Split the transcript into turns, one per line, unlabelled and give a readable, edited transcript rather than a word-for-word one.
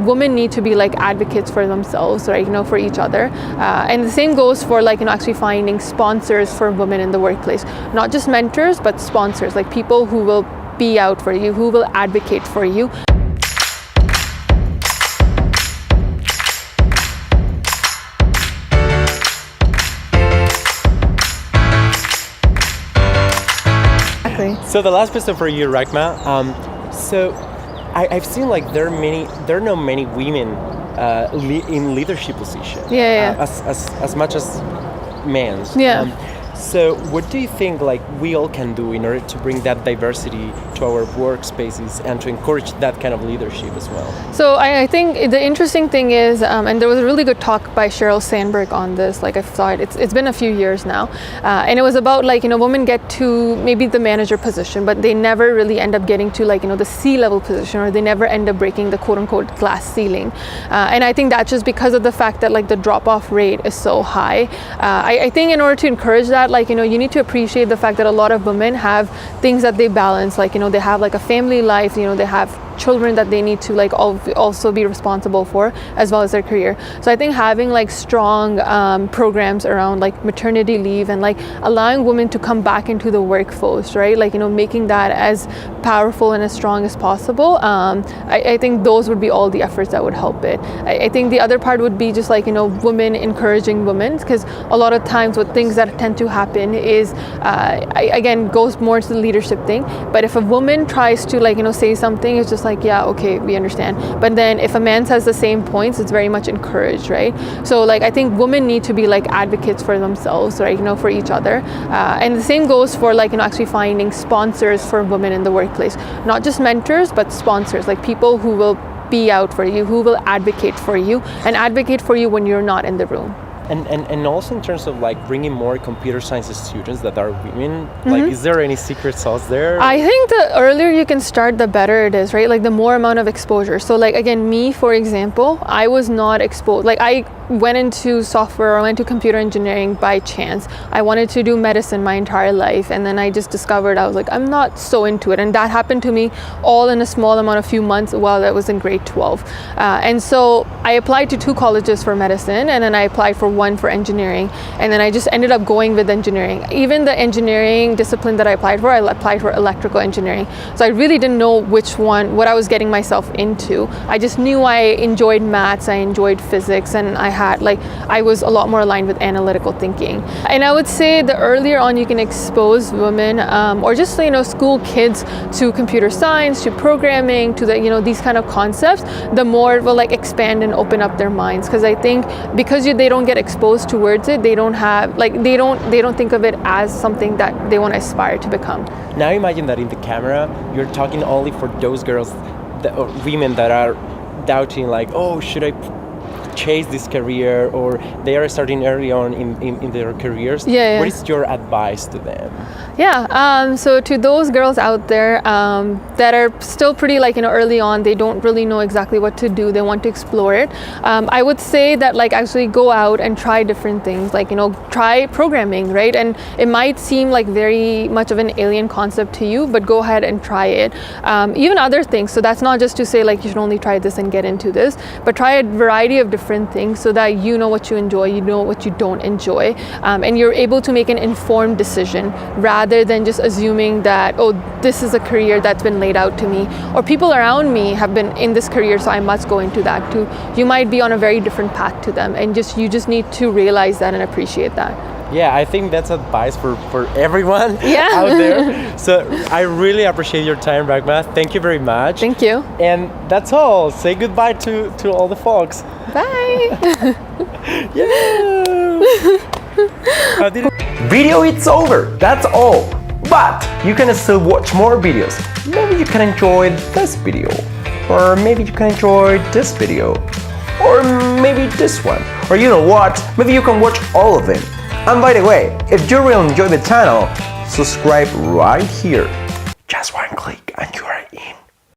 Women need to be like advocates for themselves, right? For each other. And the same goes for like, actually finding sponsors for women in the workplace. Not just mentors, but sponsors, like people who will be out for you, who will advocate for you.
So the last question for you, Rahma. So I've seen like there are not many women in leadership positions. As much as men. So what do you think like we all can do in order to bring that diversity to our workspaces and to encourage that kind of leadership as well?
So I think the interesting thing is, and there was a really good talk by Sheryl Sandberg on this, like I saw it, it's been a few years now, and it was about like, women get to maybe the manager position, but they never really end up getting to like, the C-level position, or they never end up breaking the quote unquote glass ceiling. And I think that's just because of the fact that like the drop-off rate is so high. I think in order to encourage that, like, you need to appreciate the fact that a lot of women have things that they balance, like, they have like a family life, they have children that they need to like also be responsible for, as well as their career. So I think having like strong programs around like maternity leave and like allowing women to come back into the workforce, right? Like, making that as powerful and as strong as possible. I think those would be all the efforts that would help it. I think the other part would be just like, women encouraging women, because a lot of times what things that tend to happen is, again, goes more to the leadership thing. But if a woman tries to like, say something, it's just like, yeah, okay, we understand. But then if a man says the same points, it's very much encouraged, right? So like, I think women need to be like advocates for themselves, right? For each other. And the same goes for like, actually finding sponsors for women in the workplace. Not just mentors, but sponsors, like people who will be out for you, who will advocate for you, and advocate for you when you're not in the room.
And also in terms of like bringing more computer science students that are women, like is there any secret sauce there?
I think the earlier you can start, the better it is, right? Like the more amount of exposure. So like, again, me, for example, I was not exposed. Like I went into software, or went to computer engineering by chance. I wanted to do medicine my entire life, and then I just discovered, I was like, I'm not so into it. And that happened to me all in a small amount of few months while I was in grade 12. And so I applied to 2 colleges for medicine, and then I applied for 1 for engineering, and then I just ended up going with engineering. Even the engineering discipline that I applied for electrical engineering. So I really didn't know what I was getting myself into. I just knew I enjoyed maths, I enjoyed physics, and I was a lot more aligned with analytical thinking. And I would say the earlier on you can expose women, or just school kids to computer science, to programming, to the these kind of concepts, the more it will like expand and open up their minds. Because I think because they don't get exposed towards it, they don't have they don't think of it as something that they want to aspire to become.
Now imagine that in the camera you're talking only for those girls, or women that are doubting, like, oh, should I chase this career, or they are starting early on in their careers. What is your advice to them?
So to those girls out there that are still pretty early on, they don't really know exactly what to do, they want to explore it, I would say that actually go out and try different things, try programming, right? And it might seem like very much of an alien concept to you, but go ahead and try it. Even other things, so that's not just to say you should only try this and get into this, but try a variety of different things so that you know what you enjoy, you know what you don't enjoy, and you're able to make an informed decision rather than just assuming that, oh, this is a career that's been laid out to me, or people around me have been in this career, so I must go into that too. You might be on a very different path to them, and you just need to realize that and appreciate that.
Yeah, I think that's advice for everyone out there. So I really appreciate your time, Rahma. Thank you very much.
Thank you.
And that's all. Say goodbye to all the folks.
Bye.
Video it's over. That's all. But you can still watch more videos. Maybe you can enjoy this video, or maybe you can enjoy this video, or maybe this one, or you know what? Maybe you can watch all of them. And by the way, if you really enjoy the channel, subscribe right here. Just one click and you're